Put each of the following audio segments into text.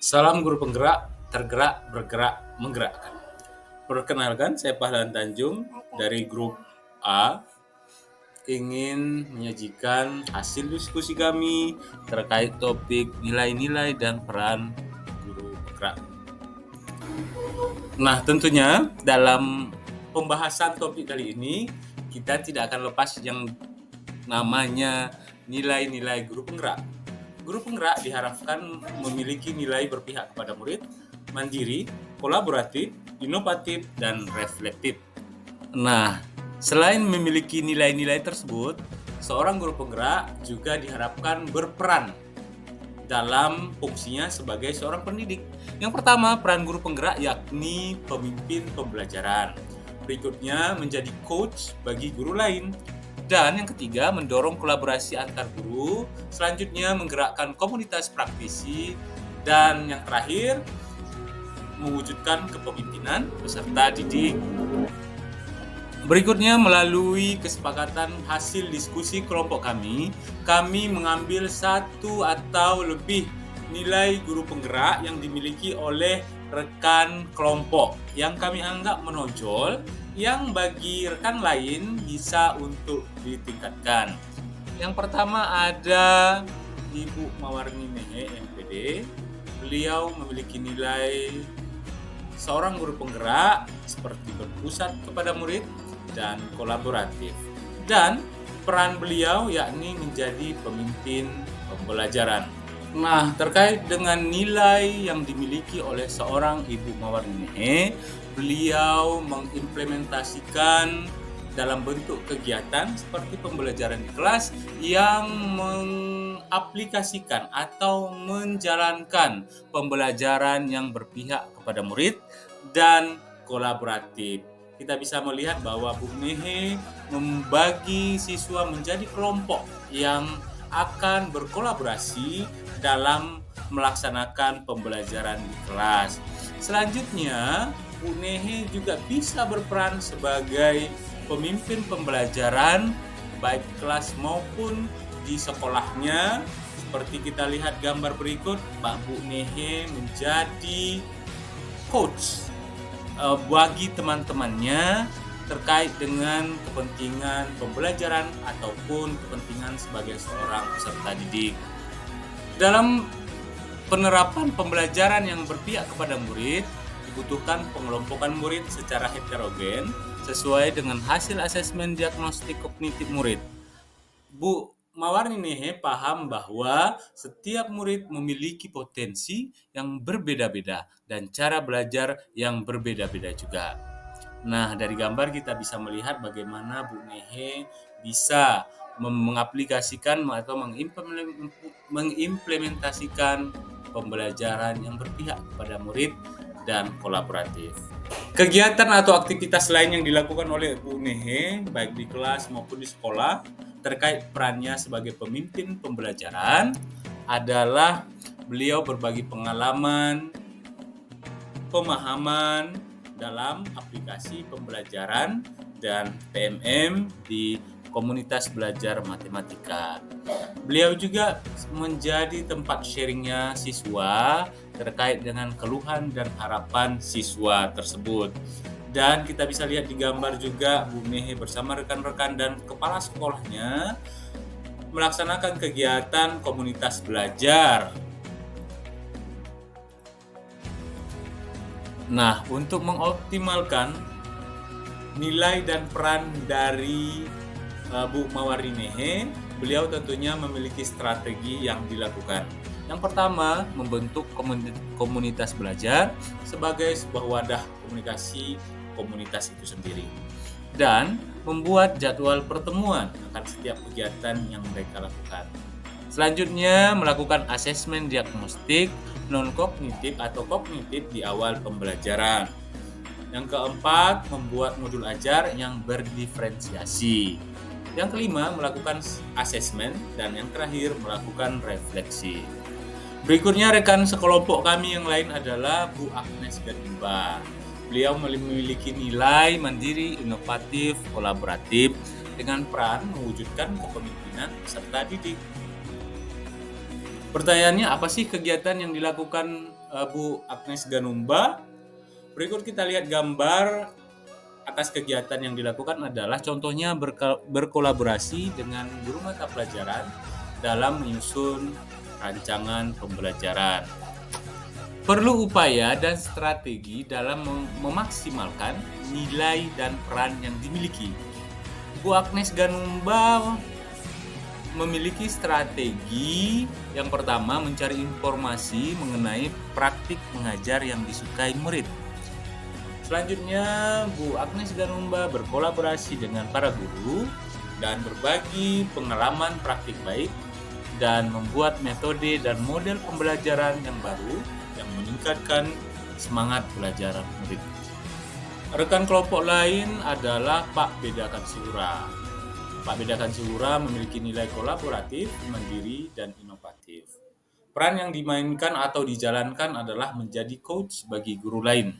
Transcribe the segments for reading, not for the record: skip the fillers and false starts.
Salam guru penggerak, tergerak, bergerak, menggerakkan. Perkenalkan, saya Pahlawan Tanjung dari grup A ingin menyajikan hasil diskusi kami terkait topik nilai-nilai dan peran guru penggerak. Nah, tentunya dalam pembahasan topik kali ini kita tidak akan lepas yang namanya nilai-nilai guru penggerak. Guru penggerak diharapkan memiliki nilai berpihak kepada murid, mandiri, kolaboratif, inovatif, dan reflektif. Nah, selain memiliki nilai-nilai tersebut, seorang guru penggerak juga diharapkan berperan dalam fungsinya sebagai seorang pendidik. Yang pertama, peran guru penggerak yakni pemimpin pembelajaran. Berikutnya, menjadi coach bagi guru lain. Dan yang ketiga, mendorong kolaborasi antar guru. Selanjutnya, menggerakkan komunitas praktisi. Dan yang terakhir, mewujudkan kepemimpinan peserta didik. Berikutnya, melalui kesepakatan hasil diskusi kelompok kami mengambil satu atau lebih nilai guru penggerak yang dimiliki oleh rekan kelompok yang kami anggap menonjol, yang bagi rekan lain bisa untuk ditingkatkan. Yang pertama ada Ibu Mawarni Nehe, MPD. Beliau memiliki nilai seorang guru penggerak seperti berpusat kepada murid dan kolaboratif. Dan peran beliau yakni menjadi pemimpin pembelajaran. Nah, terkait dengan nilai yang dimiliki oleh seorang Ibu Mawarni Nehe, beliau mengimplementasikan dalam bentuk kegiatan seperti pembelajaran di kelas yang mengaplikasikan atau menjalankan pembelajaran yang berpihak kepada murid dan kolaboratif. Kita bisa melihat bahwa Bu Nehe membagi siswa menjadi kelompok yang akan berkolaborasi dalam melaksanakan pembelajaran di kelas. Selanjutnya, Bu Nehe juga bisa berperan sebagai pemimpin pembelajaran baik kelas maupun di sekolahnya. Seperti kita lihat gambar berikut, Pak Bu Nehe menjadi coach bagi teman-temannya terkait dengan kepentingan pembelajaran ataupun kepentingan sebagai seorang peserta didik. Dalam penerapan pembelajaran yang berpihak kepada murid, dibutuhkan pengelompokan murid secara heterogen sesuai dengan hasil asesmen diagnostik kognitif murid. Bu Mawarni Nehe paham bahwa setiap murid memiliki potensi yang berbeda-beda dan cara belajar yang berbeda-beda juga. Nah, dari gambar kita bisa melihat bagaimana Bu Nehe bisa mengaplikasikan atau mengimplementasikan pembelajaran yang berpihak kepada murid dan kolaboratif. Kegiatan atau aktivitas lain yang dilakukan oleh Bu Nehe, baik di kelas maupun di sekolah, terkait perannya sebagai pemimpin pembelajaran adalah beliau berbagi pengalaman, pemahaman dalam aplikasi pembelajaran dan PMM di komunitas belajar matematika. Beliau juga menjadi tempat sharingnya siswa terkait dengan keluhan dan harapan siswa tersebut. Dan kita bisa lihat di gambar juga Bu Nehe bersama rekan-rekan dan kepala sekolahnya melaksanakan kegiatan komunitas belajar. Nah, untuk mengoptimalkan nilai dan peran dari Bu Mawarni Nehe, beliau tentunya memiliki strategi yang dilakukan. Yang pertama, membentuk komunitas belajar sebagai sebuah wadah komunikasi komunitas itu sendiri. Dan membuat jadwal pertemuan akan setiap kegiatan yang mereka lakukan. Selanjutnya, melakukan asesmen diagnostik non-kognitif atau kognitif di awal pembelajaran. Yang keempat, membuat modul ajar yang berdiferensiasi. Yang kelima, melakukan asesmen. Dan yang terakhir, melakukan refleksi. Berikutnya, rekan sekelompok kami yang lain adalah Bu Agnes Gadimba. Beliau memiliki nilai mandiri, inovatif, kolaboratif, dengan peran mewujudkan kepemimpinan peserta didik. Pertanyaannya, apa sih kegiatan yang dilakukan Bu Agnes Ganumba? Berikut kita lihat gambar atas kegiatan yang dilakukan adalah contohnya berkolaborasi dengan guru mata pelajaran dalam menyusun rancangan pembelajaran. Perlu upaya dan strategi dalam memaksimalkan nilai dan peran yang dimiliki. Bu Agnes Ganumba memiliki strategi. Yang pertama, mencari informasi mengenai praktik mengajar yang disukai murid. Selanjutnya, Bu Agnes Ganumba berkolaborasi dengan para guru dan berbagi pengalaman praktik baik dan membuat metode dan model pembelajaran yang baru yang meningkatkan semangat belajar murid. Rekan kelompok lain adalah Pak Bedakan Siura. Pak Bedakan Siura memiliki nilai kolaboratif, mandiri, dan inovatif. Peran yang dimainkan atau dijalankan adalah menjadi coach bagi guru lain.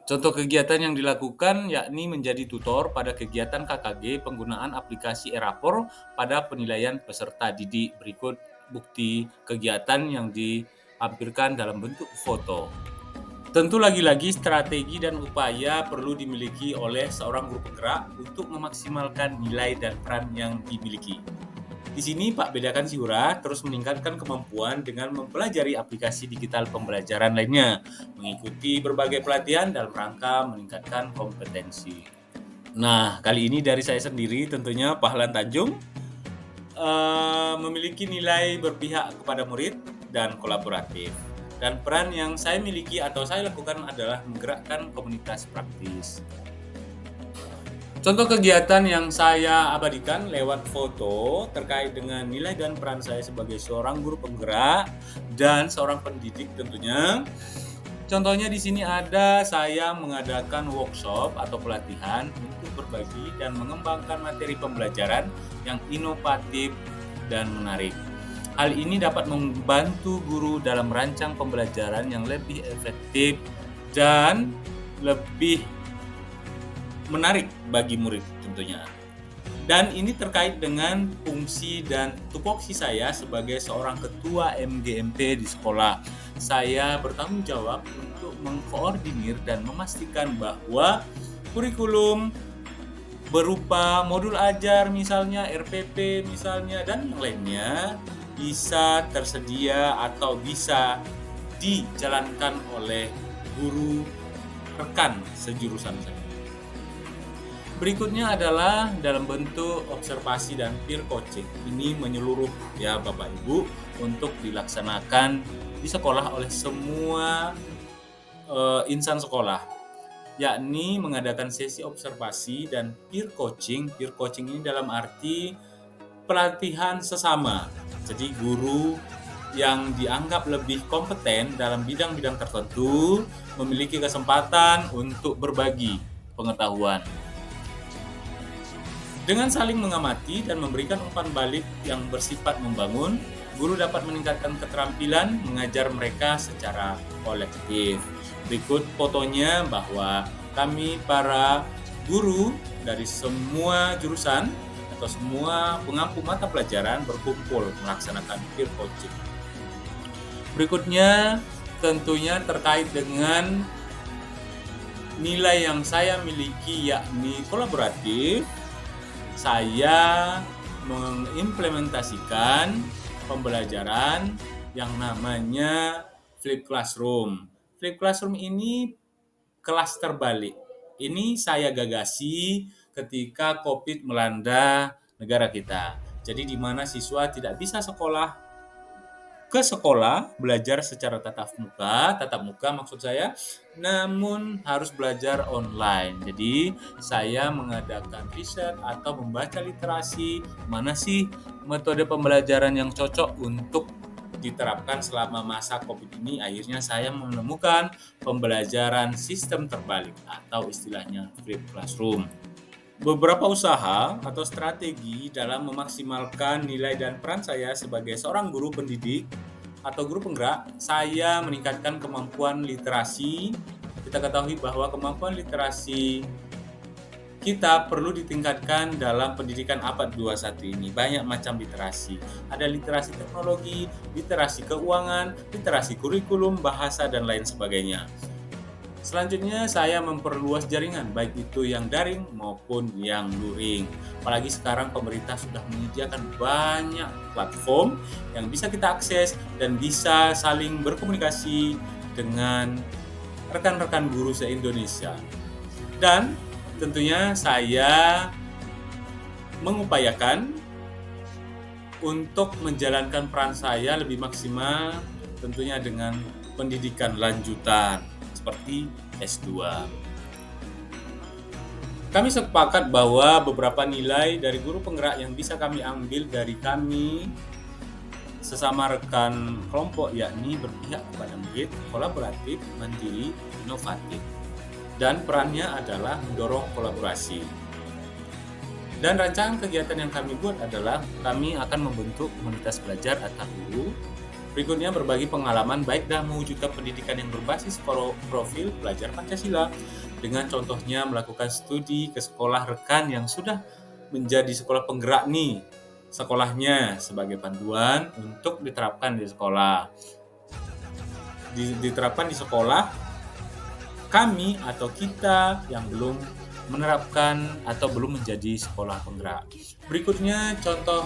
Contoh kegiatan yang dilakukan yakni menjadi tutor pada kegiatan KKG penggunaan aplikasi Erapor pada penilaian peserta didik. Berikut bukti kegiatan yang dilampirkan dalam bentuk foto. Tentu lagi-lagi strategi dan upaya perlu dimiliki oleh seorang guru penggerak untuk memaksimalkan nilai dan peran yang dimiliki. Di sini Pak Bedakan Siura terus meningkatkan kemampuan dengan mempelajari aplikasi digital pembelajaran lainnya, mengikuti berbagai pelatihan dalam rangka meningkatkan kompetensi. Nah, kali ini dari saya sendiri tentunya Pahlan Tanjung memiliki nilai berpihak kepada murid dan kolaboratif. Dan peran yang saya miliki atau saya lakukan adalah menggerakkan komunitas praktis. Contoh kegiatan yang saya abadikan lewat foto terkait dengan nilai dan peran saya sebagai seorang guru penggerak dan seorang pendidik tentunya. Contohnya di sini ada saya mengadakan workshop atau pelatihan untuk berbagi dan mengembangkan materi pembelajaran yang inovatif dan menarik. Hal ini dapat membantu guru dalam merancang pembelajaran yang lebih efektif dan lebih menarik bagi murid tentunya. Dan ini terkait dengan fungsi dan tupoksi saya sebagai seorang ketua MGMP di sekolah. Saya bertanggung jawab untuk mengkoordinir dan memastikan bahwa kurikulum berupa modul ajar misalnya, RPP misalnya, dan yang lainnya bisa tersedia atau bisa dijalankan oleh guru rekan sejurusan saya. Berikutnya adalah dalam bentuk observasi dan peer coaching. Ini menyeluruh ya Bapak Ibu untuk dilaksanakan di sekolah oleh semua insan sekolah, yakni mengadakan sesi observasi dan peer coaching. Peer coaching ini dalam arti pelatihan sesama. Jadi guru yang dianggap lebih kompeten dalam bidang-bidang tertentu memiliki kesempatan untuk berbagi pengetahuan. Dengan saling mengamati dan memberikan umpan balik yang bersifat membangun, guru dapat meningkatkan keterampilan mengajar mereka secara kolektif. Berikut fotonya bahwa kami para guru dari semua jurusan atau semua pengampu mata pelajaran berkumpul melaksanakan peer coaching. Berikutnya tentunya terkait dengan nilai yang saya miliki yakni kolaboratif. Saya mengimplementasikan pembelajaran yang namanya Flip Classroom. Flip Classroom ini kelas terbalik. Ini saya gagasi ketika COVID melanda negara kita. Jadi di mana siswa tidak bisa ke sekolah belajar secara tatap muka maksud saya, namun harus belajar online. Jadi saya mengadakan riset atau membaca literasi mana sih metode pembelajaran yang cocok untuk diterapkan selama masa COVID ini. Akhirnya saya menemukan pembelajaran sistem terbalik atau istilahnya Flip Classroom. Beberapa usaha atau strategi dalam memaksimalkan nilai dan peran saya sebagai seorang guru pendidik atau guru penggerak, saya meningkatkan kemampuan literasi. Kita ketahui bahwa kemampuan literasi kita perlu ditingkatkan dalam pendidikan abad 21 ini. Banyak macam literasi. Ada literasi teknologi, literasi keuangan, literasi kurikulum, bahasa, dan lain sebagainya. Selanjutnya saya memperluas jaringan, baik itu yang daring maupun yang luring. Apalagi sekarang pemerintah sudah menyediakan banyak platform yang bisa kita akses dan bisa saling berkomunikasi dengan rekan-rekan guru se-Indonesia. Dan tentunya saya mengupayakan untuk menjalankan peran saya lebih maksimal, tentunya dengan pendidikan lanjutan seperti S2. Kami sepakat bahwa beberapa nilai dari guru penggerak yang bisa kami ambil dari kami sesama rekan kelompok, yakni berpihak kepada murid, kolaboratif, mandiri, inovatif. Dan perannya adalah mendorong kolaborasi. Dan rancangan kegiatan yang kami buat adalah kami akan membentuk komunitas belajar atau guru. Berikutnya berbagi pengalaman baik dalam mewujudkan pendidikan yang berbasis profil pelajar Pancasila, dengan contohnya melakukan studi ke sekolah rekan yang sudah menjadi sekolah penggerak nih, sekolahnya sebagai panduan untuk diterapkan di sekolah. Diterapkan di sekolah kami atau kita yang belum menerapkan atau belum menjadi sekolah penggerak. Berikutnya contoh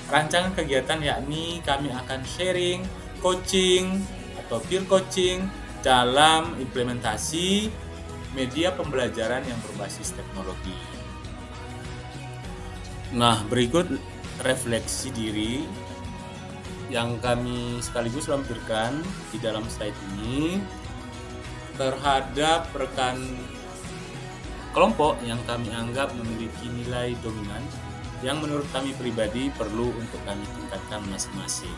rancangan kegiatan, yakni kami akan sharing, coaching atau peer coaching dalam implementasi media pembelajaran yang berbasis teknologi. Nah, berikut refleksi diri yang kami sekaligus lampirkan di dalam slide ini terhadap rekan kelompok yang kami anggap memiliki nilai dominan yang menurut kami pribadi perlu untuk kami tingkatkan masing-masing.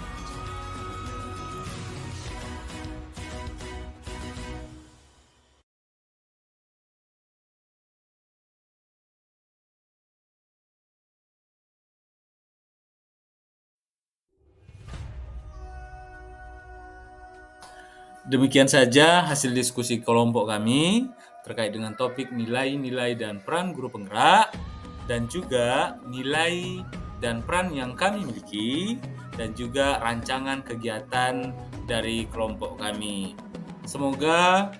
Demikian saja hasil diskusi kelompok kami terkait dengan topik nilai-nilai dan peran guru penggerak, dan juga nilai dan peran yang kami miliki, dan juga rancangan kegiatan dari kelompok kami. Semoga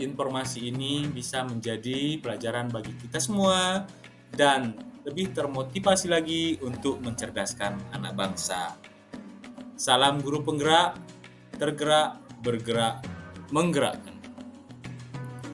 informasi ini bisa menjadi pelajaran bagi kita semua dan lebih termotivasi lagi untuk mencerdaskan anak bangsa. Salam guru penggerak, tergerak, bergerak, menggerakkan.